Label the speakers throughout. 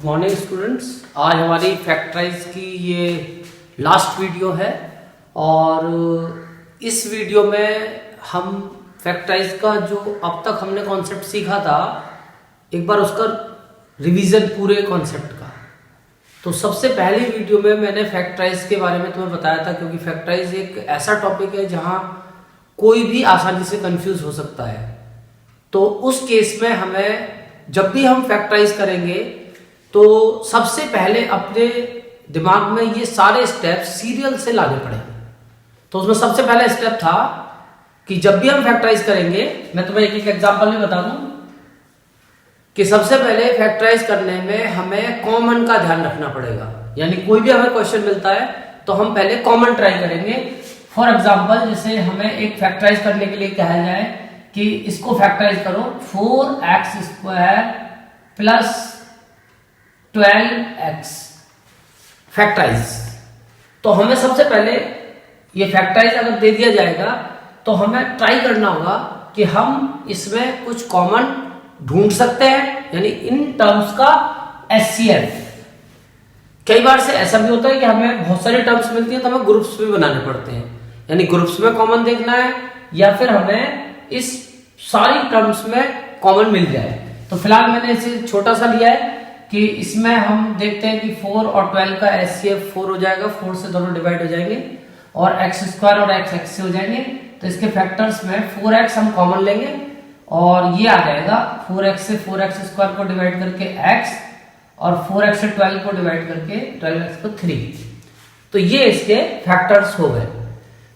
Speaker 1: Morning students, आज हमारी factorise की ये लास्ट वीडियो है और इस वीडियो में हम फैक्टराइज का जो अब तक हमने कॉन्सेप्ट सीखा था एक बार उसका रिवीजन पूरे कॉन्सेप्ट का। तो सबसे पहली वीडियो में मैंने फैक्टराइज के बारे में तुम्हें बताया था, क्योंकि फैक्टराइज एक ऐसा टॉपिक है जहां कोई भी आसानी से कंफ्यूज हो सकता है। तो उस केस में हमें जब भी हम फैक्टराइज करेंगे तो सबसे पहले अपने दिमाग में ये सारे स्टेप सीरियल से लाने पड़ेंगे। तो उसमें सबसे पहला स्टेप था कि जब भी हम फैक्टराइज करेंगे, मैं तुम्हें एक एग्जांपल में बता दूं कि सबसे पहले फैक्टराइज करने में हमें कॉमन का ध्यान रखना पड़ेगा। यानी कोई भी हमें क्वेश्चन मिलता है तो हम पहले कॉमन ट्राई करेंगे। फॉर एग्जाम्पल, जैसे हमें एक फैक्टराइज करने के लिए कहा जाए कि इसको फैक्टराइज करो 4x² प्लस 12x फैक्टराइज। तो हमें सबसे पहले ये फैक्टराइज अगर दे दिया जाएगा तो हमें ट्राई करना होगा कि हम इसमें कुछ कॉमन ढूंढ सकते हैं, यानी इन टर्म्स का HCF। कई बार से ऐसा भी होता है कि हमें बहुत सारी टर्म्स मिलती हैं तो हमें ग्रुप्स भी बनाने पड़ते हैं, यानी ग्रुप्स में कॉमन देखना है या फिर हमें इस सारी टर्म्स में कॉमन मिल जाए। तो फिलहाल मैंने इसे छोटा सा लिया है कि इसमें हम देखते हैं कि 4 और 12 का HCF 4 हो जाएगा, 4 से दोनों डिवाइड हो जाएंगे और x² और x से हो जाएंगे। तो इसके फैक्टर्स में 4x हम कॉमन लेंगे और ये आ जाएगा 4x से 4x² को डिवाइड करके x और 4x से 12 को डिवाइड करके 12x को 3। तो ये इसके फैक्टर्स हो गए।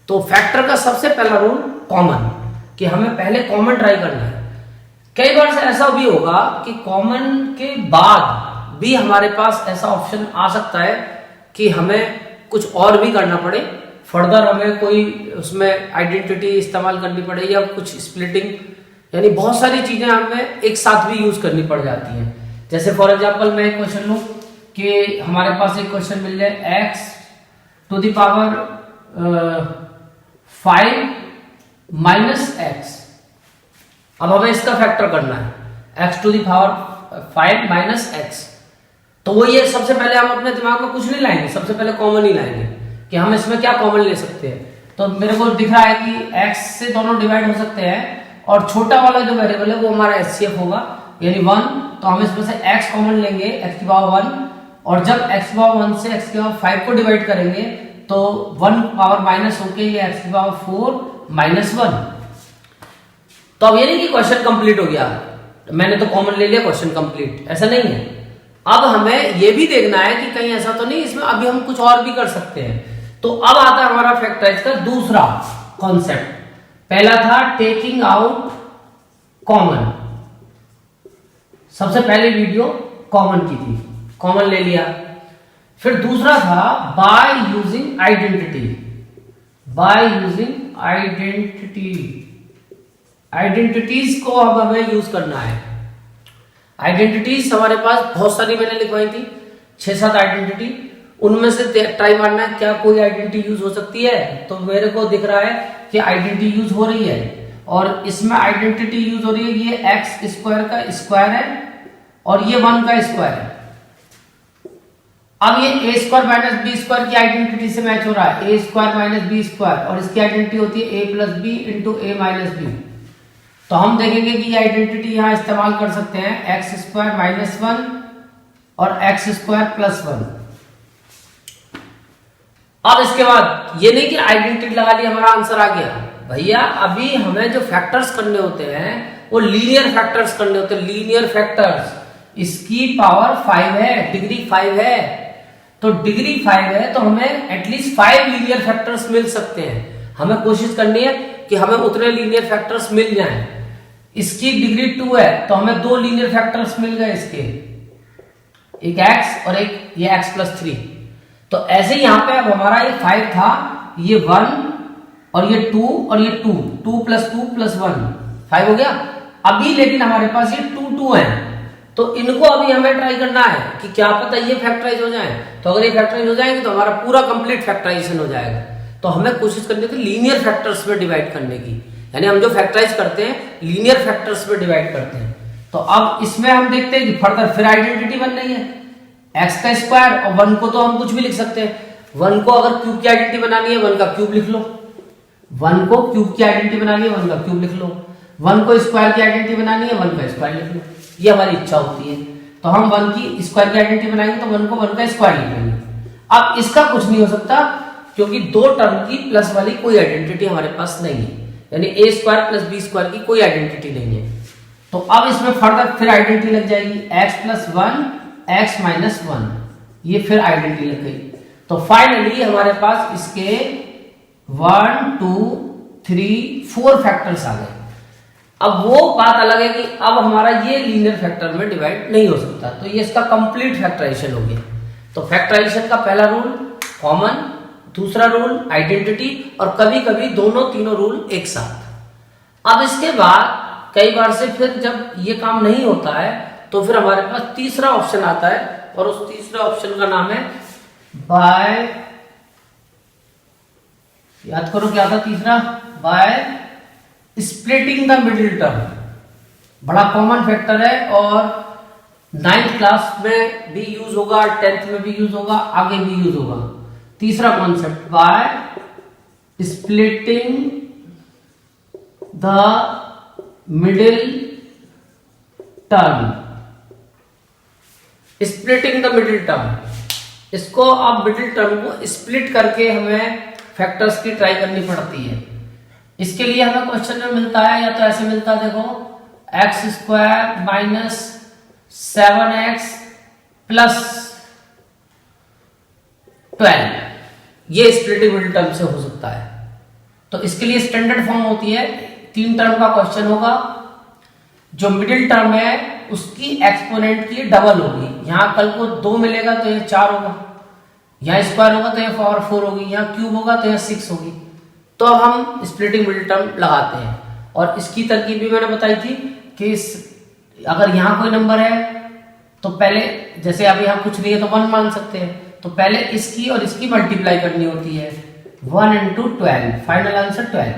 Speaker 1: तो फैक्टर का सबसे पहला रूल कॉमन, कि हमें पहले कॉमन ट्राई करना है। कई बार से ऐसा भी होगा कि कॉमन के बाद भी हमारे पास ऐसा ऑप्शन आ सकता है कि हमें कुछ और भी करना पड़े, फर्दर हमें कोई उसमें आइडेंटिटी इस्तेमाल करनी पड़े या कुछ स्प्लिटिंग, यानी बहुत सारी चीजें हमें एक साथ भी यूज करनी पड़ जाती हैं। जैसे फॉर एग्जांपल मैं एक क्वेश्चन लूं कि हमारे पास एक क्वेश्चन मिल जाए x⁻5 - x। अब हमें इसका फैक्टर करना है x⁻5 - x। तो वो ये सबसे पहले हम अपने दिमाग में कुछ नहीं लाएंगे, सबसे पहले कॉमन ही लाएंगे कि हम इसमें क्या कॉमन ले सकते हैं। तो मेरे को दिख रहा है कि x से दोनों डिवाइड हो सकते हैं और छोटा वाला जो वेरिएबल है वो हमारा HCF होगा, यानी 1। तो हम इसमें से x कॉमन लेंगे x⁻1 और जब x⁻1 से x⁻5 को डिवाइड करेंगे तो 1 पावर माइनस होके ये x⁻4 - 1। तो अब ये नहीं कि क्वेश्चन कंप्लीट हो गया, मैंने तो कॉमन ले लिया, क्वेश्चन कंप्लीट, ऐसा नहीं है। अब हमें ये भी देखना है कि कहीं ऐसा तो नहीं इसमें अभी हम कुछ और भी कर सकते हैं। तो अब आता है हमारा फैक्टराइज का दूसरा कॉन्सेप्ट। पहला था टेकिंग आउट कॉमन, सबसे पहले वीडियो कॉमन की थी, कॉमन ले लिया। फिर दूसरा था by using identity. By using identities को अब हमें यूज करना है। आइडेंटिटीज हमारे पास बहुत सारी मैंने लिखवाई थी, 6-7 आइडेंटिटी। उनमें से ट्राई मारना है क्या कोई आइडेंटिटी यूज हो सकती है। तो मेरे को दिख रहा है कि आइडेंटिटी यूज हो रही है और इसमें आइडेंटिटी यूज हो रही है, ये x² का स्क्वायर है और ये 1 का स्क्वायर है। अब ये a² - b² की आइडेंटिटी से मैच हो रहा है, a² - b² और इसकी आइडेंटिटी होती है a + b × a - b। तो हम देखेंगे कि ये आइडेंटिटी यहां इस्तेमाल कर सकते हैं, x² - 1 और x² + 1। अब इसके बाद ये नहीं कि आइडेंटिटी लगा ली हमारा आंसर आ गया, भैया अभी हमें जो फैक्टर्स करने होते हैं वो लीनियर फैक्टर्स करने होते हैं। लीनियर फैक्टर्स, इसकी पावर 5 है, डिग्री 5 है, तो डिग्री 5 है तो हमें एटलीस्ट 5 लीनियर फैक्टर्स मिल सकते हैं। हमें कोशिश करनी है कि हमें उतने लीनियर फैक्टर्स मिल जाएं। इसकी डिग्री 2 है तो हमें 2 लीनियर फैक्टर्स मिल गए इसके, एक x और एक ये x + 3। तो ऐसे यहां पे अब हमारा ये 5 था, ये 1 और ये 2 और ये 2 + 2 + 1 5 हो गया। अभी लेकिन हमारे पास ये 2 है तो इनको अभी हमें ट्राई करना है कि क्या पता ये फैक्टराइज हो जाए। तो अगर ये फैक्टराइज हो जाएंगे तो हमारा पूरा कंप्लीट फैक्टराइजेशन हो जाएगा। तो हमें कोशिश करनी थी लीनियर फैक्टर्स में डिवाइड करने की, यानी हम जो फैक्टराइज करते हैं लीनियर फैक्टर्स में डिवाइड करते हैं। तो अब इसमें हम देखते हैं कि फर्दर फिर आइडेंटिटी बन रही है x का स्क्वायर, और 1 को तो हम कुछ भी लिख सकते हैं। 1 को अगर क्यूब की आइडेंटिटी बनानी है 1 का क्यूब लिख लो, 1 को क्यूब की आइडेंटिटी बनानी है 1 का क्यूब लिख लो, 1 को स्क्वायर की आइडेंटिटी बनानी है 1 का स्क्वायर लिख लो। ये हमारी इच्छा होती है, तो हम 1 की स्क्वायर की आइडेंटिटी बनाएंगे तो 1 को 1 का स्क्वायर लिखेंगे। अब इसका कुछ नहीं हो सकता क्योंकि दो टर्म की प्लस वाली कोई आइडेंटिटी हमारे पास नहीं है, यानी a square plus b square की कोई आइडेंटिटी नहीं है। तो अब इसमें फर्दर फिर आइडेंटिटी लग जाएगी, x प्लस 1 x माइनस 1, ये फिर आइडेंटिटी लग गई। तो फाइनली हमारे पास इसके 1 2 3 4 फैक्टर्स आ गए। अब वो बात अलग है कि अब हमारा ये लीनियर फैक्टर में डिवाइड नहीं हो सकता, तो ये इसका कंप्लीट फैक्टराइजेशन हो गया। तो फैक्टराइजेशन का पहला रूल कॉमन, दूसरा रूल आइडेंटिटी, और कभी कभी दोनों तीनों रूल एक साथ। अब इसके बाद कई बार से फिर जब ये काम नहीं होता है तो फिर हमारे पास तीसरा ऑप्शन आता है, और उस तीसरा ऑप्शन का नाम है बाय, याद करो क्या था तीसरा, by splitting the middle term. बड़ा कॉमन फैक्टर है और 9th क्लास में भी यूज होगा, 10th में भी यूज होगा, आगे भी यूज होगा। तीसरा concept by splitting the middle term, splitting the middle term. इसको अब मिडिल टर्म को स्प्लिट करके हमें फैक्टर्स की ट्राई करनी पड़ती है। इसके लिए हमें क्वेश्चन में मिलता है, या तो ऐसे मिलता है, देखो x square minus 7x plus 12, ये स्प्लिटिंग मिडिल टर्म से हो सकता है। तो इसके लिए स्टैंडर्ड फॉर्म होती है, 3 टर्म का क्वेश्चन होगा, जो मिडिल टर्म है उसकी एक्सपोनेंट की डबल होगी। यहां कल को 2 मिलेगा तो ये 4 होगा, यहां स्क्वायर होगा तो ये पावर 4 होगी, यहां क्यूब होगा तो ये 6 होगी। तो अब हम स्प्लिटिंग मिडिल टर्म लगाते हैं, और इसकी तरकीब भी मैंने बताई थी कि अगर यहां कोई नंबर है तो पहले, जैसे अब यहां कुछ नहीं है तो 1 मान सकते हैं, तो पहले इसकी और इसकी मल्टीप्लाई करनी होती है, 1 इंटू 12, फाइनल आंसर 12।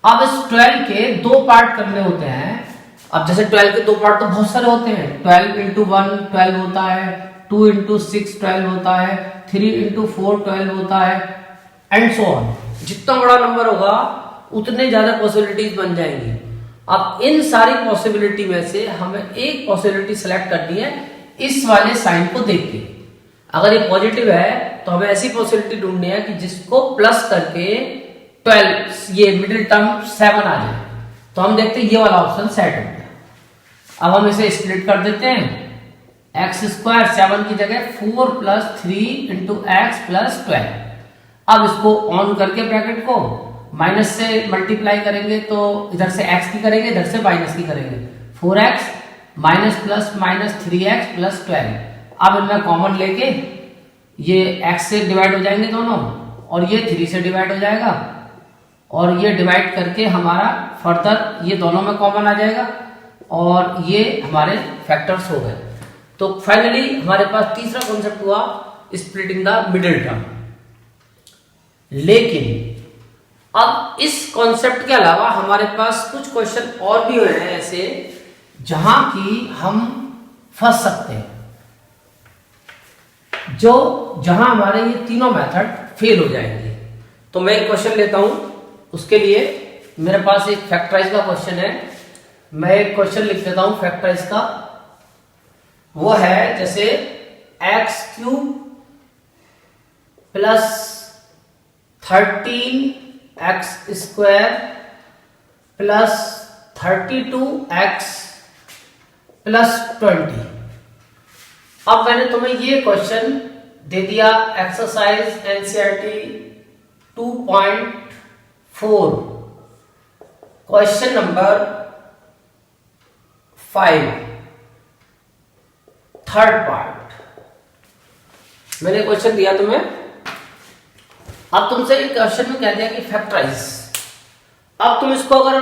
Speaker 1: अब इस 12 के 2 पार्ट करने होते हैं। अब जैसे 12 के 2 पार्ट तो बहुत सारे होते हैं, 12 इंटू 1 12 होता है, 2 इंटू 6 12 होता है, 3 इंटू 4 12 होता है, एंड सो ऑन। जितना बड़ा नंबर होगा उतने ज्यादा पॉसिबिलिटीज बन जाएंगी। अब इन सारी पॉसिबिलिटी में से हमें एक पॉसिबिलिटी सेलेक्ट करनी है इस वाले साइन को देख के। अगर ये पॉजिटिव है तो हमें ऐसी पॉसिबिलिटी ढूंढनी है कि जिसको प्लस करके 12 ये मिडिल टर्म 7 आ जाए। तो हम देखते हैं ये वाला ऑप्शन सेट हो गया। अब हम इसे स्प्लिट कर देते हैं, एक्स स्क्वायर 7 की जगह 4 प्लस 3 इंटू एक्स प्लस 12। अब इसको ऑन करके ब्रैकेट को माइनस से मल्टीप्लाई करेंगे तो इधर से x की करेंगे, इधर से माइनस की करेंगे, 4x minus plus minus 3x plus 12। अब इनमें कॉमन लेके ये x से डिवाइड हो जाएंगे दोनों, और ये 3 से डिवाइड हो जाएगा, और ये डिवाइड करके हमारा फर्दर ये दोनों में कॉमन आ जाएगा, और ये हमारे फैक्टर्स हो गए। तो फाइनली हमारे पास तीसरा कॉन्सेप्ट हुआ स्प्लिटिंग द मिडिल टर्म। लेकिन अब इस कॉन्सेप्ट के अलावा हमारे पास कुछ क्वेश्चन और भी हुए हैं ऐसे जहां की हम फंस सकते हैं, जो जहां हमारे ये तीनों मेथड फेल हो जाएंगे। तो मैं एक क्वेश्चन लेता हूं, उसके लिए मेरे पास एक फैक्टराइज का क्वेश्चन है। मैं एक क्वेश्चन लिख देता हूं फैक्टराइज का, वो है जैसे x cube plus 13x square plus 32x plus 20। अब मैंने तुम्हें ये क्वेश्चन दे दिया, exercise NCERT 2.4, question number 5, third part. मैंने क्वेश्चन दिया तुम्हें, अब तुमसे एक क्वेश्चन में कह दिया कि फैक्टराइज। अब तुम इसको अगर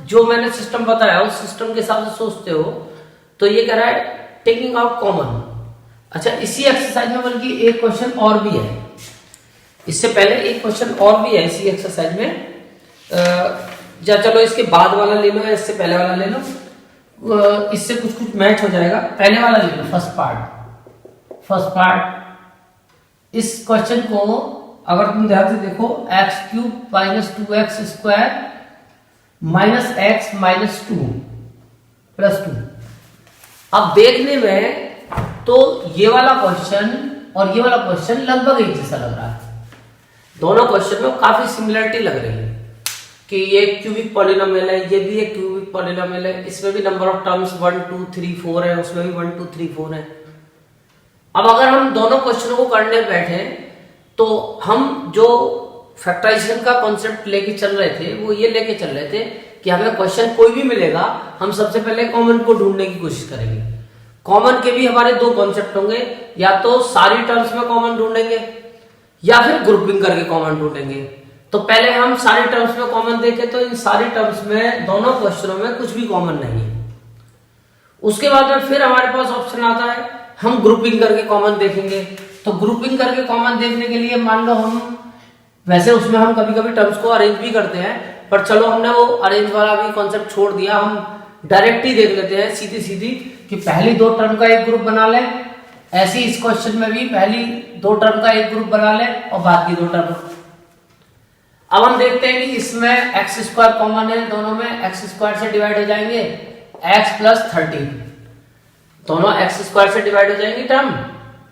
Speaker 1: जो मैंने सिस्टम बताया उस सिस्टम के हिसाब से सोचते हो तो ये कह रहा है टेकिंग आउट कॉमन। अच्छा, इसी एक्सरसाइज में बल्कि एक क्वेश्चन और भी है, इससे पहले एक क्वेश्चन और भी है इसी एक्सरसाइज में। चलो इसके बाद वाला ले लो या इससे पहले वाला ले लो, इससे कुछ कुछ मैच हो जाएगा। पहले वाला ले लो, फर्स्ट पार्ट। First part. इस क्वेश्चन को अगर तुम ध्यान से देखो, x cube minus 2x square minus x minus 2 plus 2। अब देखने में तो ये वाला क्वेश्चन और ये वाला क्वेश्चन लगभग एक जैसा लग रहा है। दोनों क्वेश्चन में काफी सिमिलरिटी लग रही है कि ये क्यूबिक पॉलिनोमियल है, ये भी एक क्यूबिक पॉलिनोमियल है, इसमें भी नंबर ऑफ टर्म्स 1 2 3 4 है, उसमें भी 1 2 3 4 है। अब अगर हम दोनों क्वेश्चनों को करने बैठे तो हम जो फैक्टराइजेशन का कॉन्सेप्ट लेके चल रहे थे वो ये लेके चल रहे थे कि हमें क्वेश्चन कोई भी मिलेगा, हम सबसे पहले कॉमन को ढूंढने की कोशिश करेंगे। कॉमन के भी हमारे दो कॉन्सेप्ट होंगे, या तो सारी टर्म्स में कॉमन ढूंढेंगे या फिर ग्रुपिंग करके कॉमन ढूंढेंगे। तो पहले हम सारी टर्म्स में कॉमन देखें तो इन सारी टर्म्स में दोनों क्वेश्चनों में कुछ भी कॉमन नहीं है। उसके बाद में फिर हमारे पास ऑप्शन आता है हम ग्रुपिंग करके कॉमन देखेंगे। तो ग्रुपिंग करके कॉमन देखने के लिए मान लो हम, वैसे उसमें हम कभी कभी टर्म्स को अरेंज भी करते हैं, पर चलो हमने वो अरेंज वाला भी कॉन्सेप्ट छोड़ दिया, हम डायरेक्ट ही देख लेते हैं सीधी सीधी कि पहली दो टर्म का एक ग्रुप बना ले। ऐसे इस क्वेश्चन में भी पहली दो टर्म का एक ग्रुप बना ले और बाकी दो टर्म। अब हम देखते हैं कि इसमें एक्स स्क्वायर कॉमन है, दोनों में एक्स स्क्वायर से डिवाइड हो जाएंगे एक्स प्लस 30, दोनों एक्स स्क्वायर से डिवाइड हो जाएंगी टर्म।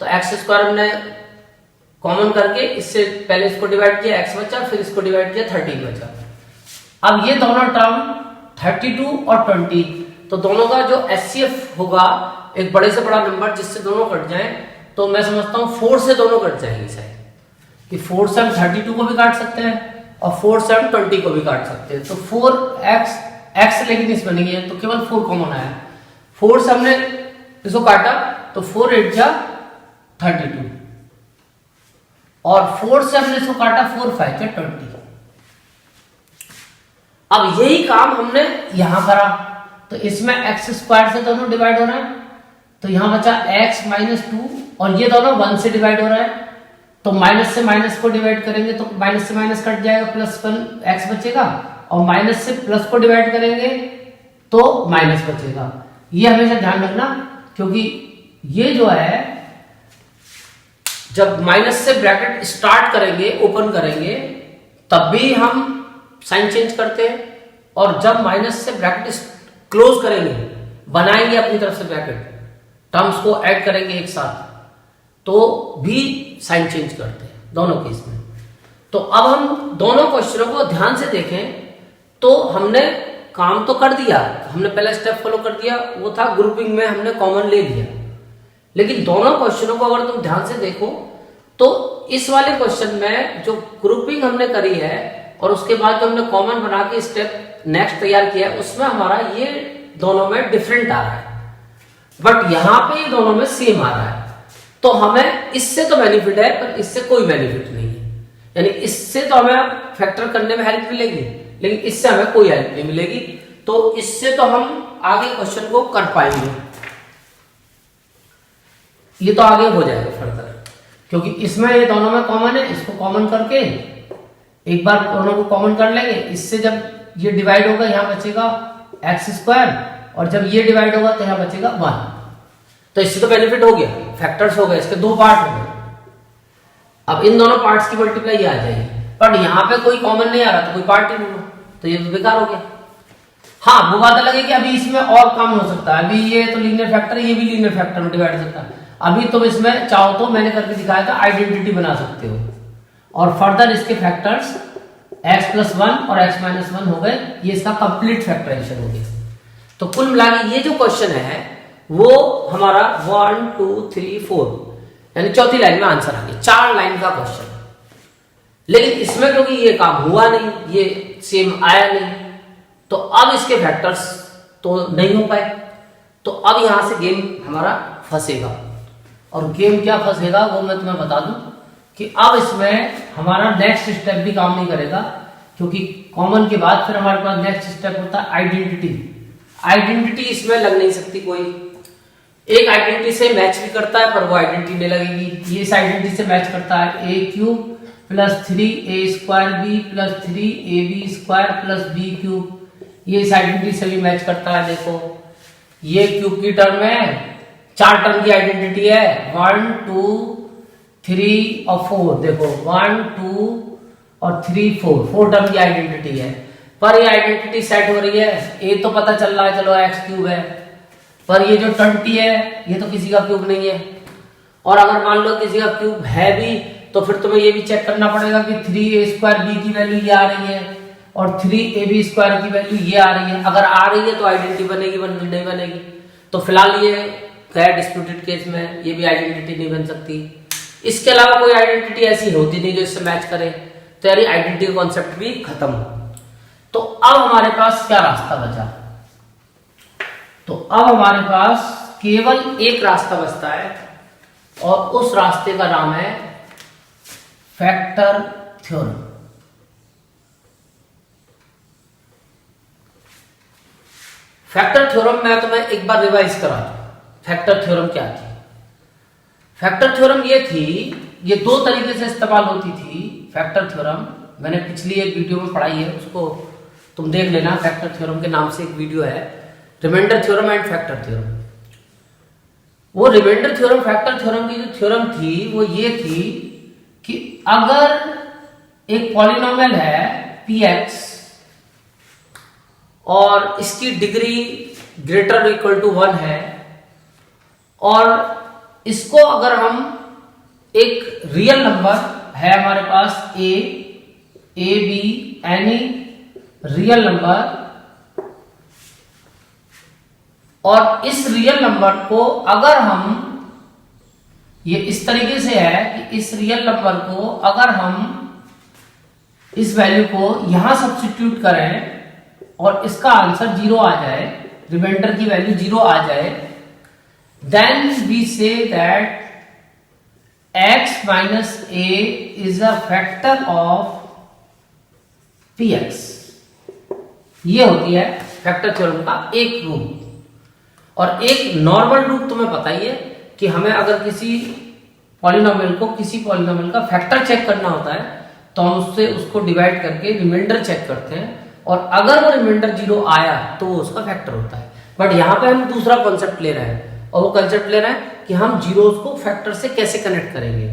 Speaker 1: तो एक्स स्क्वायर हमने कॉमन करके इससे पहले इसको डिवाइड किया, एक्स बचा, फिर इसको डिवाइड किया, 30 बचा। अब ये दोनों टर्म 32 और 20, तो दोनों का जो एचसीएफ होगा एक बड़े से बड़ा नंबर जिससे दोनों कट जाएं, तो मैं समझता हूं 4 से दोनों कट जाएंगे शायद, कि 4 से हम 32 को भी काट सकते हैं और 4 से हम 20 को भी काट सकते हैं। तो 4x लेकिन इसमें नहीं है तो केवल 4 कॉमन आया। 4 से हमने इसको काटा तो 4 8 जा 32 और 4 से हमने इसको काटा 4 5 जा 20। अब यही काम हमने यहां करा, तो इसमें एक्स स्क्वायर से दोनों डिवाइड हो रहा है, तो यहां बचा x माइनस 2 और ये दोनों 1 से डिवाइड हो रहा है, तो माइनस से माइनस को डिवाइड करेंगे तो माइनस से माइनस कट जाएगा, प्लस 1 x बचेगा, और माइनस से प्लस को डिवाइड करेंगे तो माइनस बचेगा। ये हमेशा ध्यान रखना, क्योंकि ये जो है जब माइनस से ब्रैकेट स्टार्ट करेंगे, ओपन करेंगे, तब भी हम साइन चेंज करते हैं, और जब माइनस से ब्रैकेट क्लोज करेंगे, बनाएंगे अपनी तरफ से ब्रैकेट, टर्म्स को ऐड करेंगे एक साथ, तो भी साइन चेंज करते हैं दोनों केस में। तो अब हम दोनों क्वेश्चनों को ध्यान से देखें तो हमने काम तो कर दिया, हमने पहला स्टेप फॉलो कर दिया, वो था ग्रुपिंग में हमने कॉमन ले लिया। लेकिन दोनों क्वेश्चनों को अगर तुम ध्यान से देखो तो इस वाले क्वेश्चन में जो ग्रुपिंग हमने करी है और उसके बाद जो हमने कॉमन बना के स्टेप नेक्स्ट तैयार किया है, उसमें हमारा ये दोनों में डिफरेंट आ रहा है, बट यहां पे ये दोनों में सेम आ रहा है। तो हमें इससे तो बेनिफिट है पर इससे कोई बेनिफिट नहीं है, यानी इससे तो हमें फैक्टर करने में हेल्प मिलेगी लेकिन इससे हमें कोई हेल्प नहीं मिलेगी। तो इससे तो हम आगे क्वेश्चन को कर पाएंगे, ये तो आगे हो जाएगा फर्दर, क्योंकि इसमें ये दोनों में कॉमन है, इसको कॉमन करके एक बार दोनों को कॉमन कर लेंगे, इससे जब ये डिवाइड होगा यहां बचेगा एक्स स्क्वायर, और जब ये डिवाइड होगा तो यहां बचेगा 1। तो इससे तो बेनिफिट हो गया, फैक्टर्स हो गए, इसके दो पार्ट हो गए। अब इन दोनों पार्ट्स की मल्टीप्लाई आ जाएगी, पर यहाँ पे कोई कॉमन नहीं आ रहा तो कोई पार्ट ही नहीं हुआ, तो ये तो बेकार हो गया। हाँ, वो बात अलग है कि अभी इसमें और काम हो सकता है, अभी ये तो लीनियर फैक्टर है, ये भी लीनियर फैक्टर में डिवाइड हो सकता है। अभी तुम इसमें चाहो तो मैंने करके दिखाया था आइडेंटिटी बना सकते हो, और फर्दर इसके फैक्टर्स x प्लस 1 और x माइनस 1 हो गए, ये इसका कंप्लीट फैक्टराइजेशन हो गया। तो कुल मिला के ये जो क्वेश्चन है वो हमारा 1 2 3 4 यानी चौथी लाइन में आंसर आ गया, 4 लाइन का क्वेश्चन। लेकिन इसमें क्योंकि ये काम हुआ नहीं, ये सेम आया नहीं, तो अब इसके फैक्टर्स तो नहीं हो पाए, तो अब यहां से गेम हमारा फंसेगा। और गेम क्या फंसेगा वो मैं तुम्हें बता दूं कि अब इसमें हमारा नेक्स्ट स्टेप भी काम नहीं करेगा, क्योंकि कॉमन के बाद फिर हमारे पास नेक्स्ट स्टेप होता है आइडेंटिटी। आइडेंटिटी इसमें लग नहीं सकती कोई, एक आइडेंटिटी से मैच भी करता है पर वो आइडेंटिटी नहीं लगेगी। ये इस आइडेंटिटी से मैच करता है a cube plus 3a square b plus 3ab square plus b cube, ये इस आइडेंटिटी से भी मैच करता है। देखो ये क्यूब की टर्म है, 4 टर्म की आइडेंटिटी है, 1 2 3 और 4, देखो 1 2 और 3 4 टर्म की आइडेंटिटी है। पर ये आइडेंटिटी सेट हो रही है, ए तो पता चल रहा है चलो एक्स क्यूब है, पर ये जो 20 है ये तो किसी का क्यूब नहीं है। और अगर मान लो किसी का क्यूब है भी तो फिर तुम्हें ये भी चेक करना पड़ेगा कि 3a² b की वैल्यू ये आ रही है और 3ab² की वैल्यू ये आ रही है। अगर आ रही है तो आइडेंटिटी बनेगी, नहीं बनेगी। तो फिलहाल ये गैर डिस्प्यूटेड केस में ये भी आइडेंटिटी नहीं बन सकती। इसके अलावा कोई आइडेंटिटी ऐसी होती नहीं जो इससे मैच करे, तो यानी आइडेंटिटी का कॉन्सेप्ट भी खत्म हो। तो अब हमारे पास क्या रास्ता बचा? तो अब हमारे पास केवल एक रास्ता बचता है और उस रास्ते का नाम है फैक्टर थ्योरम। फैक्टर थ्योरम मैं तुम्हें एक बार रिवाइज करा दूं। फैक्टर थ्योरम क्या थी? फैक्टर थ्योरम ये थी, ये दो तरीके से इस्तेमाल होती थी। फैक्टर थ्योरम मैंने पिछली एक वीडियो में पढ़ाई है, उसको तुम देख लेना। फैक्टर थ्योरम के नाम से एक वीडियो है, remainder theorem and factor theorem. वो रिमाइंडर थ्योरम फैक्टर थ्योरम की जो थ्योरम थी वो ये थी कि अगर एक पॉलिनोमियल है px और इसकी डिग्री ग्रेटर इक्वल टू 1 है और इसको अगर हम एक रियल नंबर है हमारे पास a b any real number, और इस रियल नंबर को अगर हम, ये इस तरीके से है कि इस रियल नंबर को अगर हम इस वैल्यू को यहां सब्स्टिट्यूट करें और इसका आंसर 0 आ जाए, रिमाइंडर की वैल्यू 0 आ जाए, then we say that x minus a is a factor of px। ये होती है फैक्टर थ्योरम का एक रूप। और एक नॉर्मल रूप तुम्हें पता ही है कि हमें अगर किसी पॉलिनोमियल का फैक्टर चेक करना होता है तो हम उससे उसको डिवाइड करके रिमाइंडर चेक करते हैं, और अगर वो रिमाइंडर 0 आया तो वो उसका फैक्टर होता है। बट यहाँ पे हम दूसरा कॉन्सेप्ट ले रहे हैं, और वो कॉन्सेप्ट ले रहे हैं कि हम जीरोस को फैक्टर से कैसे कनेक्ट करेंगे।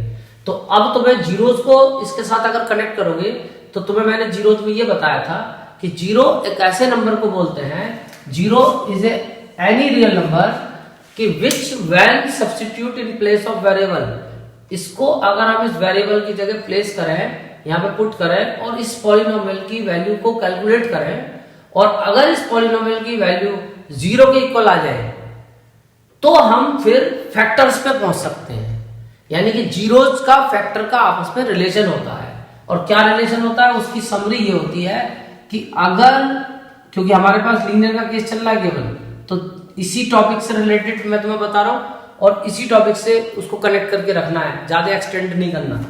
Speaker 1: तो अब तुम्हें जीरोस को इसके साथ अगर कनेक्ट करोगे तो तुम्हें मैंने जीरोस में ये बताया था कि जीरो एक ऐसे नंबर को बोलते हैं, zero is any real number कि which when substitute in place of variable, इसको अगर हम इस वेरिएबल की जगह प्लेस करें, यहाँ पे पुट करें और इस पॉलिनोमियल की वैल्यू को कैलकुलेट करें, और अगर इस पॉलिनोमियल की वैल्यू 0 के इक्वल आ जाए तो हम फिर फैक्टर्स पे पहुंच सकते हैं। यानी कि जीरोस का फैक्टर का आपस में रिलेशन होता है। और क्या रिलेशन होता है उसकी समरी ये होती है कि अगर, क्योंकि हमारे पास लीनियर का केस चल रहा है केवल, तो इसी टॉपिक से रिलेटेड मैं तुम्हें बता रहा हूं और इसी टॉपिक से उसको कनेक्ट करके रखना है, ज्यादा एक्सटेंड नहीं करना।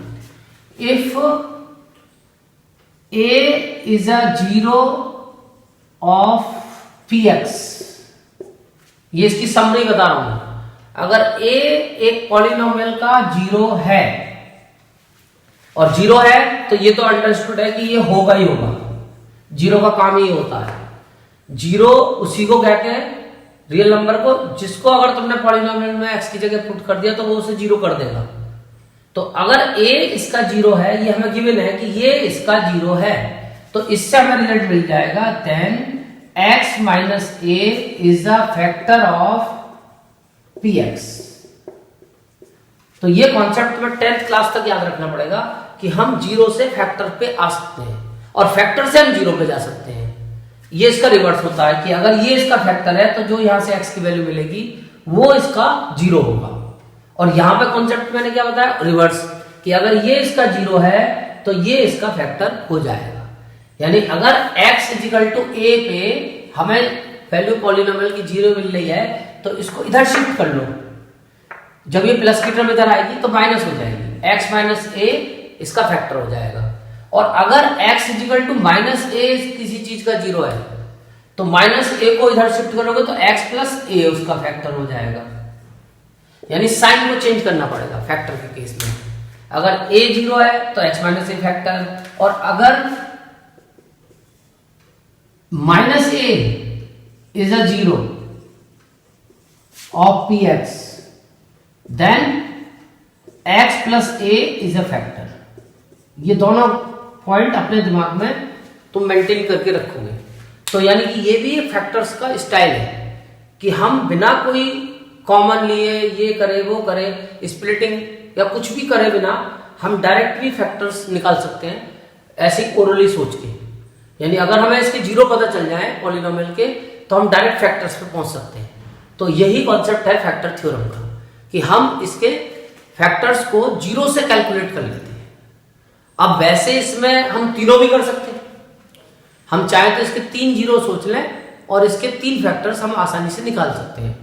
Speaker 1: If a is a zero of px, ये इसकी समरी बता रहा हूं। अगर a एक पॉलिनोमियल का 0 है, और 0 है तो ये तो अंडरस्टूड है कि ये होगा ही होगा, 0 का काम ही होता है। 0 उसी को कहते हैं रियल नंबर को जिसको अगर तुमने पॉलिनोमियल में x की जगह पुट कर दिया तो वो उसे 0 कर देगा। तो अगर a इसका 0 है, ये हमें गिवन है कि ये इसका 0 है, तो इससे हमें रिजल्ट मिल जाएगा then x minus a is a factor of px। तो ये कॉन्सेप्ट तुम्हें 10th क्लास तक याद रखना पड़ेगा कि हम 0 से फैक्टर पे आ सकते हैं और फैक्टर से हम 0 पे जा सकते हैं। ये इसका रिवर्स होता है कि अगर ये इसका फैक्टर है तो जो यहां से x की वैल्यू मिलेगी वो इसका 0 होगा। और यहां पे कॉन्सेप्ट मैंने क्या बताया, रिवर्स, कि अगर ये इसका 0 है तो ये इसका फैक्टर हो जाएगा। यानी अगर x इजिकल टू a पे हमें वैल्यू पॉलिनोमियल की 0 मिल रही है तो इसको इधर शिफ्ट कर लो, जब ये प्लस की टर्म इधर आएगी तो माइनस हो जाएगी, x माइनस a इसका फैक्टर हो जाएगा। और अगर x is equal to minus a किसी चीज का 0 है तो माइनस a को इधर शिफ्ट करोगे तो x प्लस a उसका फैक्टर हो जाएगा। यानी साइन को चेंज करना पड़ेगा फैक्टर के केस में। अगर a 0 है तो x माइनस a फैक्टर, और अगर minus a is a 0 of px then x plus a is a factor. ये दोनों पॉइंट अपने दिमाग में तुम मेंटेन करके रखोगे। तो यानी कि ये भी फैक्टर्स का स्टाइल है कि हम बिना कोई कॉमन लिए ये करे वो करे, स्प्लिटिंग या कुछ भी करे बिना हम डायरेक्ट भी फैक्टर्स निकाल सकते हैं ऐसे ओरली सोच के। यानी अगर हमें इसके जीरो पता चल जाए पॉलिनोमियल के तो हम डायरेक्ट फैक्टर्स पे पहुंच सकते हैं। तो यही कॉन्सेप्ट है फैक्टर थ्योरम का कि हम इसके फैक्टर्स को जीरो से कैलकुलेट कर लेते हैं। अब वैसे इसमें हम तीनों भी कर सकते हैं, हम चाहे तो इसके 3 जीरो सोच लें और इसके 3 फैक्टर्स हम आसानी से निकाल सकते हैं।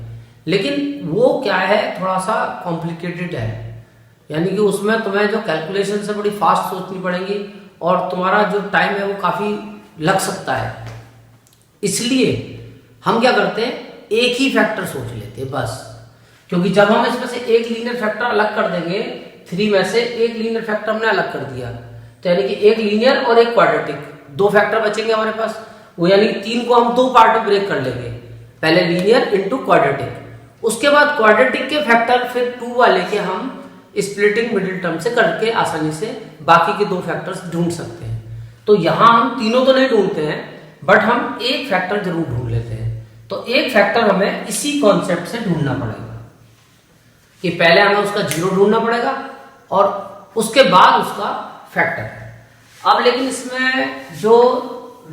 Speaker 1: लेकिन वो क्या है, थोड़ा सा कॉम्प्लिकेटेड है, यानी कि उसमें तुम्हें जो कैलकुलेशन से बड़ी फास्ट सोचनी पड़ेगी और तुम्हारा जो टाइम है वो काफी लग सकता है। इसलिए हम क्या करते हैं, एक ही फैक्टर सोच लेते हैं बस, क्योंकि जब हम इसमें से एक लीनियर फैक्टर अलग कर देंगे 3 में से एक लीनियर फैक्टर हमने अलग कर दिया, तो यानी कि एक लीनियर और एक क्वाड्रेटिक, 2 फैक्टर बचेंगे हमारे पास। वो यानी 3 को हम 2 पार्ट में ब्रेक कर लेंगे, पहले लीनियर इंटू क्वाड्रेटिक, उसके बाद क्वाड्रेटिक के फैक्टर फिर 2 वाले के हम स्प्लिटिंग मिडिल टर्म से करके आसानी से बाकी के 2 फैक्टर्स ढूंढ सकते हैं। तो यहां हम तीनों तो नहीं ढूंढते हैं, बट हम एक फैक्टर जरूर ढूंढ लेते हैं। तो एक फैक्टर हमें इसी कॉन्सेप्ट से ढूंढना पड़ेगा कि पहले हमें उसका जीरो ढूंढना पड़ेगा और उसके बाद उसका फैक्टर। अब लेकिन इसमें जो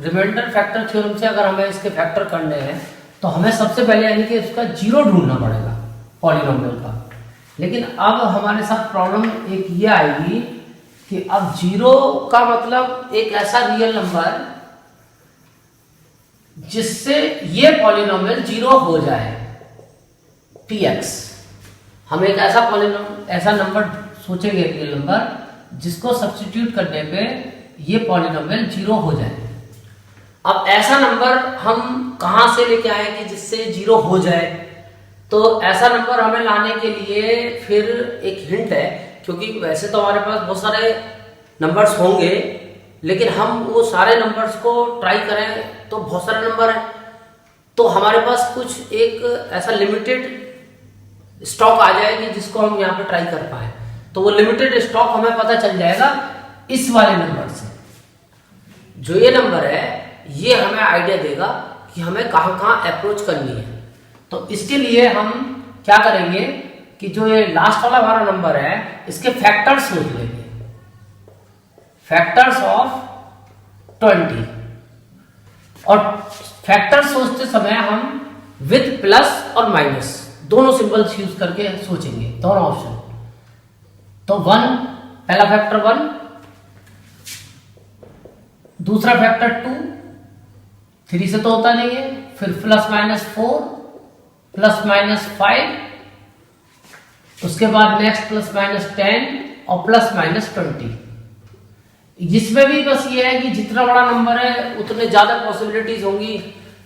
Speaker 1: रिमाइंडर फैक्टर थ्योरम से अगर हमें इसके फैक्टर करने हैं तो हमें सबसे पहले यानी कि उसका जीरो ढूंढना पड़ेगा पॉलिनोमियल का। लेकिन अब हमारे साथ प्रॉब्लम एक ये आएगी कि अब जीरो का मतलब एक ऐसा रियल नंबर जिससे ये पॉलिनोमियल जीरो हो जाए, px। हम एक ऐसा नंबर सोचेंगे रियल नंबर जिसको सब्स्टिट्यूट करने पे ये पॉलिनोमियल जीरो हो जाए। अब ऐसा नंबर हम कहां से लेके आए कि जिससे जीरो हो जाए, तो ऐसा नंबर हमें लाने के लिए फिर एक हिंट है, क्योंकि वैसे तो हमारे पास बहुत सारे नंबर्स होंगे, लेकिन हम वो सारे नंबर्स को ट्राई करें तो बहुत सारे नंबर हैं, तो हमारे पास कुछ एक ऐसा लिमिटेड स्टॉक आ जाएगी जिसको हम यहाँ पे ट्राई कर पाए। तो वो लिमिटेड स्टॉक हमें पता चल जाएगा इस वाले नंबर से। जो ये नंबर है ये हमें आइडिया देगा कि हमें कहाँ कहाँ अप्रोच करनी है। तो इसके लिए हम क्या करेंगे कि जो ये लास्ट वाला हमारा नंबर है इसके फैक्टर्स सोच लेंगे, फैक्टर्स ऑफ 20। और फैक्टर्स सोचते समय हम विद प्लस और माइनस दोनों सिंबल्स यूज करके सोचेंगे, दोनों ऑप्शन। तो 1 पहला फैक्टर 1, दूसरा फैक्टर 2, 3 से तो होता नहीं है, फिर प्लस माइनस 4, प्लस माइनस 5, उसके बाद नेक्स्ट प्लस माइनस 10 और प्लस माइनस 20। जिसमें भी बस ये है कि जितना बड़ा नंबर है उतने ज्यादा पॉसिबिलिटीज होंगी,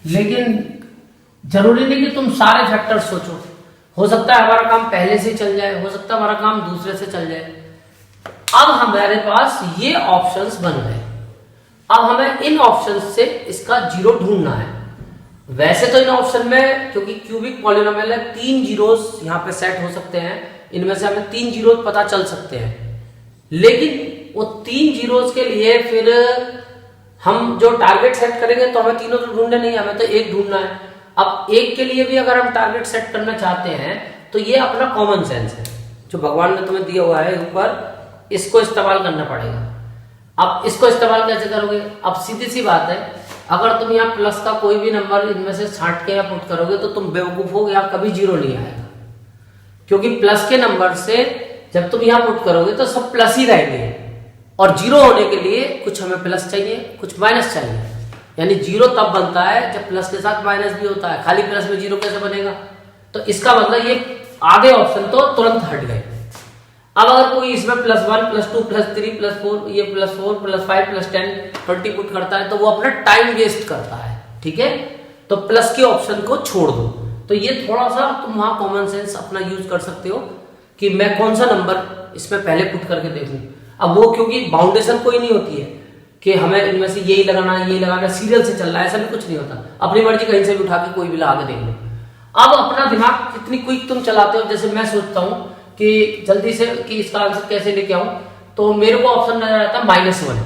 Speaker 1: लेकिन जरूरी नहीं कि तुम सारे फैक्टर्स सोचो। हो सकता है हमारा काम पहले से चल जाए, हो सकता है हमारा काम दूसरे से चल जाए। अब हमारे पास ये ऑप्शंस बन गए, अब हमें इन ऑप्शंस से इसका जीरो ढूंढना है। वैसे तो इन ऑप्शन में क्योंकि क्यूबिक पॉलिनोमियल है 3 जीरोस यहाँ पे सेट हो सकते हैं, इनमें से हमें 3 जीरोस पता चल सकते हैं, लेकिन वो 3 जीरोस के लिए फिर हम जो टारगेट सेट करेंगे तो हमें तीनों तो ढूंढने नहीं, हमें तो एक ढूंढना है। अब एक के लिए भी अगर हम टारगेट सेट करना चाहते हैं तो ये अपना कॉमन सेंस है जो भगवान ने तुम्हें दिया हुआ है ऊपर, इसको इस्तेमाल करना पड़ेगा। अब इसको इस्तेमाल कैसे करोगे? अब सीधी सी बात है, अगर तुम यहाँ प्लस का कोई भी नंबर इनमें से छांट के या पुट करोगे तो तुम बेवकूफ हो, यहाँ कभी जीरो नहीं आएगा, क्योंकि प्लस के नंबर से जब तुम यहाँ पुट करोगे तो सब प्लस ही रहेंगे, और जीरो होने के लिए कुछ हमें प्लस चाहिए कुछ माइनस चाहिए। यानी जीरो तब बनता है जब प्लस के साथ माइनस भी होता है, खाली प्लस में जीरो कैसे बनेगा? तो इसका मतलब ये आधे ऑप्शन तो तुरंत हट गए। अब अगर कोई इसमें +1 +2 +3 +4 ये +4 +5 +10 20 पुट करता है तो वो अपना टाइम वेस्ट करता है, ठीक है? तो प्लस के ऑप्शन को छोड़ दो। तो ये थोड़ा सा तुम वहां कॉमन सेंस अपना यूज कर सकते हो कि मैं कौन सा नंबर इसमें पहले पुट करके देखूं। अब वो क्योंकि बाउंडेशन कोई नहीं होती है कि हमें इनमें से यही लगाना सीरियल से चल रहा है, ऐसा भी कुछ नहीं होता। अपनी मर्जी कहीं से भी उठा के कोई भी लगा के देख लो। अब अपना दिमाग कितनी क्विक तुम चलाते हो, जैसे मैं सोचता हूं कि जल्दी से कि इसका आंसर कैसे लेके आऊं, तो मेरे को ऑप्शन नजर आता है -1।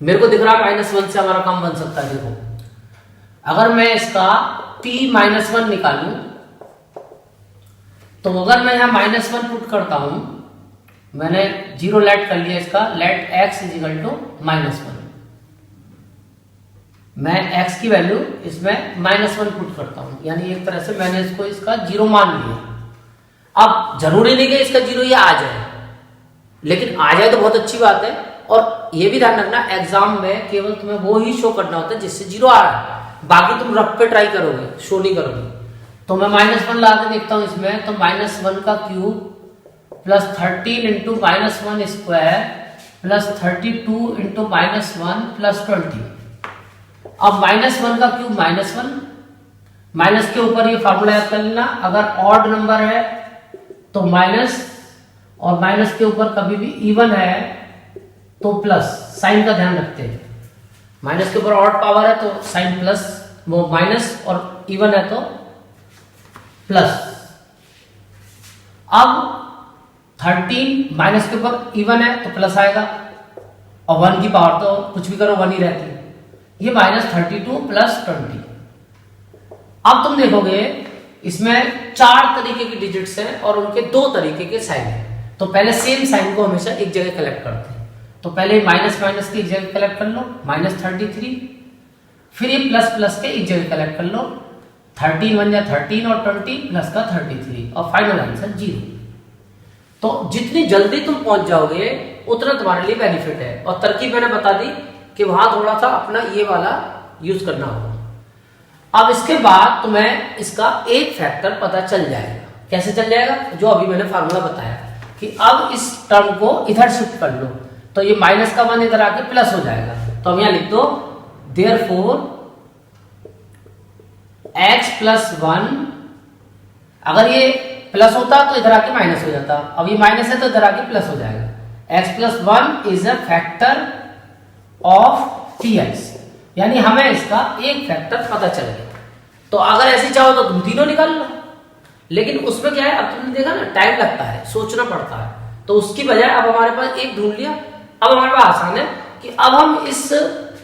Speaker 1: मेरे को दिख रहा है -1 से हमारा काम बन सकता है। देखो अगर मैं इसका p-1 निकालूं, तो अगर मैं यहां -1 पुट करता हूं, मैंने 0 लेट कर लिया इसका, लेट x इजिकल टू -1, मैं x की वैल्यू इसमें -1 पुट करता हूं, यानी एक तरह से मैंने इसको इसका 0 मान लिया। अब जरूरी नहीं कि इसका 0 ये आ जाए, लेकिन आ जाए तो बहुत अच्छी बात है। और ये भी ध्यान रखना, एग्जाम में केवल तुम्हें वो ही शो करना होता है जिससे 0 आ रहा है, बाकी तुम रफ पे ट्राई करोगे, शो नहीं करोगे। तो मैं -1 ला के देखता हूं इसमें, तो -1 का cube plus 13 into -1 square plus 32 into -1 plus 20। अब -1 का क्यूब -1, माइनस के ऊपर ये फार्मूला याद कर लेना, अगर ऑड नंबर है तो माइनस, और माइनस के ऊपर कभी भी इवन है तो प्लस, साइन का ध्यान रखते हैं। माइनस के ऊपर ऑड पावर है तो साइन प्लस, वो माइनस, और इवन है तो प्लस। अब 13 माइनस के ऊपर इवन है तो प्लस आएगा, और 1 की पावर तो कुछ भी करो 1 ही रहती है। ये -32 प्लस 20। अब तुम देखोगे इसमें 4 तरीके की डिजिट्स हैं और उनके 2 तरीके के साइन हैं। तो पहले सेम साइन को हमेशा एक जगह कलेक्ट करते हैं। तो पहले माइनस माइनस के एक जगह कलेक्ट कर लो, -33, फिर ये प्लस प्लस के एक जगह कलेक्ट कर लो, 13 1 या 13 और 20 प्लस का 33, और फाइनल आंसर 0। तो जितनी जल्दी तुम पहुंच जाओगे उतना तुम्हारे लिए बेनिफिट है। और तरकीब मैंने बता दी कि वहां थोड़ा सा अपना ये वाला यूज करना होगा। अब इसके बाद तुम्हें इसका एक फैक्टर पता चल जाएगा। कैसे चल जाएगा? जो अभी मैंने फार्मूला बताया कि अब इस टर्म को इधर शिफ्ट कर लो, तो ये -1 इधर आके प्लस हो जाएगा। तो हम यहां लिख दो देयरफॉर x + 1, अगर ये प्लस होता तो इधर आके माइनस हो जाता, अब ये माइनस है तो इधर आके प्लस हो जाएगा। x + 1 is a factor of px, यानी हमें इसका एक फैक्टर पता चल गया। तो अगर ऐसे चाहो तो तुम तीनों निकाल लो, लेकिन उसमें क्या है, अब तुमने देखा ना टाइम लगता है, सोचना पड़ता है, तो उसकी बजाय अब हमारे पास एक ढूंढ लिया। अब हमारे पास आसान है कि अब हम इस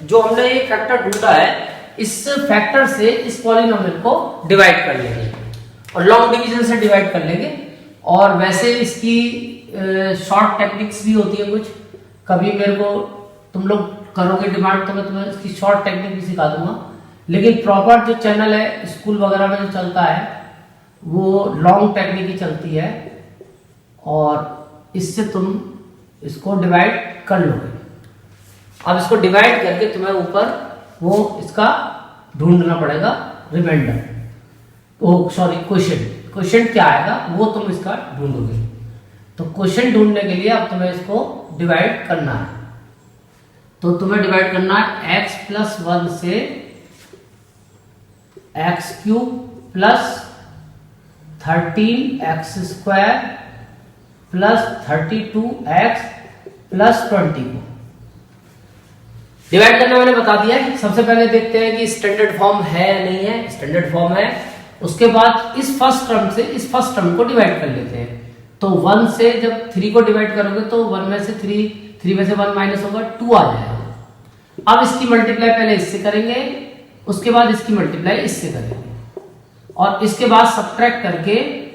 Speaker 1: जो हमने ये फैक्टर ढूंढा है, इस फैक्टर से इस पॉलिनोमियल को डिवाइड कर लेंगे और लॉन्ग डिवीजन से डिवाइड कर लेंगे। और वैसे इसकी शॉर्ट टेक्निक्स भी होती है कुछ, कभी मेरे को तुम लोग करोगे डिमांड तो मैं तुम्हें इसकी शॉर्ट टेक्निक भी सिखा दूंगा। लेकिन प्रॉपर जो चैनल है स्कूल वगैरह में जो चलता है वो लॉन्ग टेक्निक ही चलती है, और इससे तुम इसको डिवाइड कर लोगे। अब इसको डिवाइड करके तुम्हें ऊपर वो इसका ढूंढना पड़ेगा रिमाइंडर, ओ सॉरी क्वेश्चन क्या आएगा वो तुम इसका ढूंढोगे। तो क्वेश्चन ढूंढने के लिए अब तुम्हें इसको डिवाइड करना है। तो तुम्हें डिवाइड करना है x + 1 से x³ + 13x² + 32x + 20 को डिवाइड करना मैंने बता दिया है। सबसे पहले देखते हैं कि स्टैंडर्ड फॉर्म है या नहीं है। स्टैंडर्ड फॉर्म है। उसके बाद इस फर्स्ट टर्म से इस फर्स्ट टर्म को डिवाइड कर लेते हैं। तो 1 से जब 3 को डिवाइड करोगे तो 1 में से 3 में से 1 माइनस होगा, 2 आ जाएगा। अब इसकी मल्टीप्लाई पहले इससे करेंगे, उसके बाद इसकी मल्टीप्लाई इससे करेंगे, और इसके बाद सब्ट्रैक्ट करके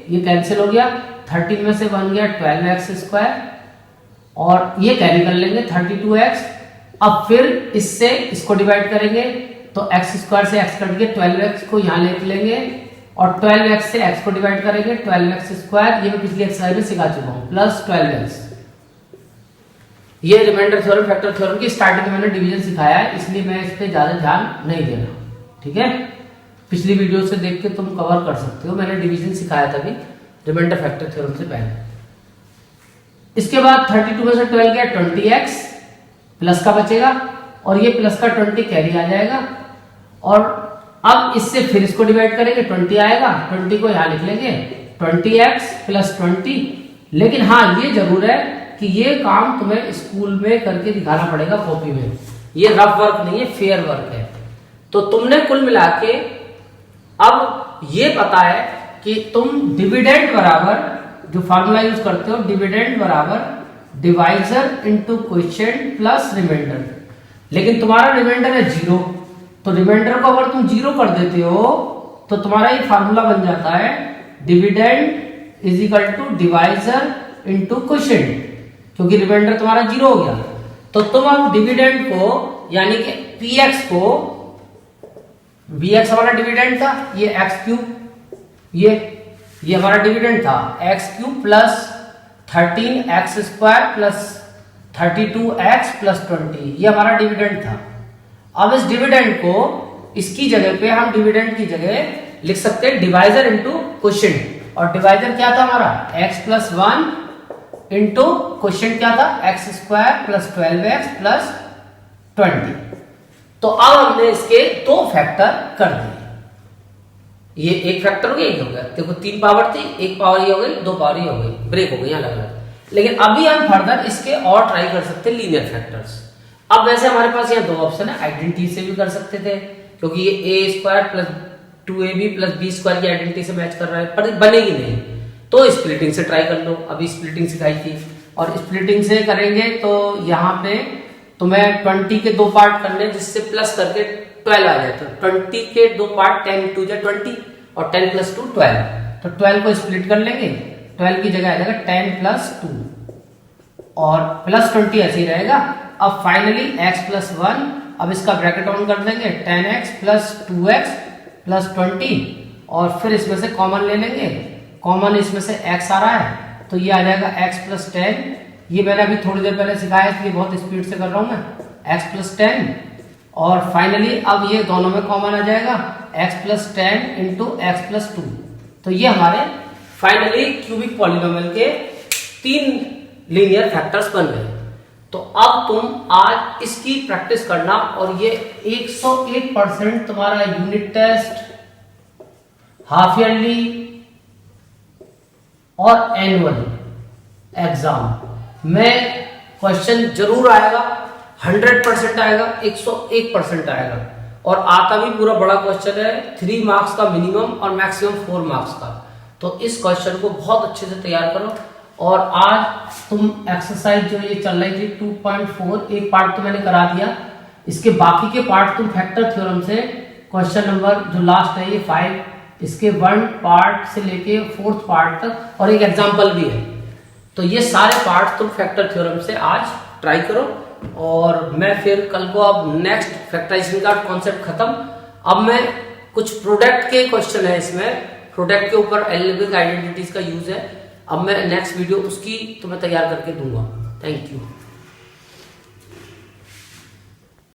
Speaker 1: ये कैंसिल हो गया। 13 में से 1 गया 12x², और ये कैरी कर लेंगे 32x। अब फिर इससे इसको डिवाइड करेंगे तो x² से x कट के 12x को यहां ले लेंगे, और 12x से x को डिवाइड करेंगे 12x², ये मैं पिछली एक्सरसाइज में सिखा चुका हूं, प्लस 12x। ये रिमाइंडर थ्योरम, फैक्टर थ्योरम की स्टार्टिंग में मैंने डिवीजन सिखाया है, इसलिए मैं इस पे ज्यादा ध्यान नहीं दे रहा। ठीक है, पिछली वीडियो से देख के तुम कवर कर सकते हो, मैंने डिवीजन सिखाया था अभी रिमाइंडर फैक्टर थ्योरम से पहले। इसके बाद 32 में से 12 गया 20x, प्लस का बचेगा, और ये प्लस का 20 कैरी आ जाएगा। और अब इससे फिर इसको डिवाइड करेंगे, 20 आएगा, 20 को यहां लिख लेंगे 20x + 20। लेकिन हाँ ये जरूर है कि ये काम तुम्हें स्कूल में करके दिखाना पड़ेगा कॉपी में, ये रफ वर्क नहीं है, फेयर वर्क है। तो तुमने कुल मिला के अब ये पता है कि तुम डिविडेंड बराबर, जो फार्मूला यूज करते हो, डिविडेंड बराबर divisor into quotient plus remainder, लेकिन तुम्हारा रिमाइंडर है 0, तो रिमाइंडर को अगर तुम 0 कर देते हो तो तुम्हारा ये फार्मूला बन जाता है dividend is equal to divisor into quotient, क्योंकि रिमाइंडर तुम्हारा 0 हो गया। तो तुम अब डिविडेंड को यानी कि px को, bx हमारा डिविडेंड था, ये x क्यूब, ये हमारा डिविडेंड था x cube plus 13x square plus 32x plus 20, ये हमारा डिविडेंड था। अब इस डिविडेंड को, इसकी जगह पे हम डिविडेंड की जगह लिख सकते हैं डिवाइजर इनटू क्वोशिएंट, और डिवाइजर क्या था हमारा x प्लस 1 इंटू क्वोशिएंट क्या था x square plus 12x plus 20। तो अब हमने इसके 2 फैक्टर कर दिए, ये एक फैक्टर हो गया, एक हो गया। देखो 3 पावर थी, एक पावर ये हो गई, 2 पावर ये हो गई, ब्रेक हो गई अलग अलग। लेकिन अभी हम फर्दर इसके और ट्राई कर सकते हैं लीनियर फैक्टर्स। अब वैसे हमारे पास यहाँ 2 ऑप्शन है, आइडेंटिटी से भी कर सकते थे, क्योंकि ये a square plus 2ab plus b square की आइडेंटिटी से मैच कर रहा है, पर बनेगी नहीं, तो स्प्लिटिंग से ट्राई कर लो। अभी स्प्लिटिंग सिखाई थी, और स्प्लिटिंग से करेंगे तो यहाँ पे तुम्हें 20 के 2 पार्ट करने, जिससे प्लस करके 12 आ जाए। तो 20 के 2 पार्ट 10 2 20 और 10 प्लस 2 12, तो 12 को स्प्लिट कर लेंगे, 12 की जगह आ जाएगा 10 प्लस 2 और प्लस 20 ऐसे ही रहेगा। अब फाइनली x प्लस 1, अब इसका ब्रैकेट ऑन कर देंगे, 10x प्लस 2x प्लस 20, और फिर इसमें से कॉमन ले लेंगे, कॉमन इसमें से x आ रहा है तो ये आ जाएगा x प्लस 10, ये मैंने अभी थोड़ी देर पहले सिखाया इसलिए बहुत स्पीड से कर रहा हूं मैं, x प्लस 10, और फाइनली अब ये दोनों में कॉमन आ जाएगा x plus 10 into x plus 2। तो ये हमारे फाइनली क्यूबिक पॉलिनोमियल के 3 लीनियर फैक्टर्स बन गए। तो अब तुम आज इसकी प्रैक्टिस करना, और ये 101% तुम्हारा यूनिट टेस्ट, हाफ ईयरली और एनुअल एग्जाम में क्वेश्चन जरूर आएगा, 100% आएगा, 101% आएगा, और आता भी पूरा बड़ा क्वेश्चन है, 3 मार्क्स का मिनिमम और मैक्सिमम 4 मार्क्स का। तो इस क्वेश्चन को बहुत अच्छे से तैयार करो। और आज तुम एक्सरसाइज जो ये चल रही थी 2.4, एक पार्ट तो मैंने करा दिया, इसके बाकी के पार्ट तुम फैक्टर थ्योरम से क्वेश्चन नंबर जो लास्ट है ये 5, इसके 1 पार्ट से लेके 4th पार्ट तक, और एक एग्जाम्पल भी है, तो ये सारे पार्ट तुम फैक्टर थ्योरम से आज ट्राई करो। और मैं फिर कल को, अब नेक्स्ट फैक्टराइजेशन का कॉन्सेप्ट खत्म, अब मैं कुछ प्रोडक्ट के क्वेश्चन है इसमें, प्रोडक्ट के ऊपर एल्जेब्रिक आइडेंटिटीज का यूज है, अब मैं नेक्स्ट वीडियो उसकी तुम्हें तैयार करके दूंगा। Thank you.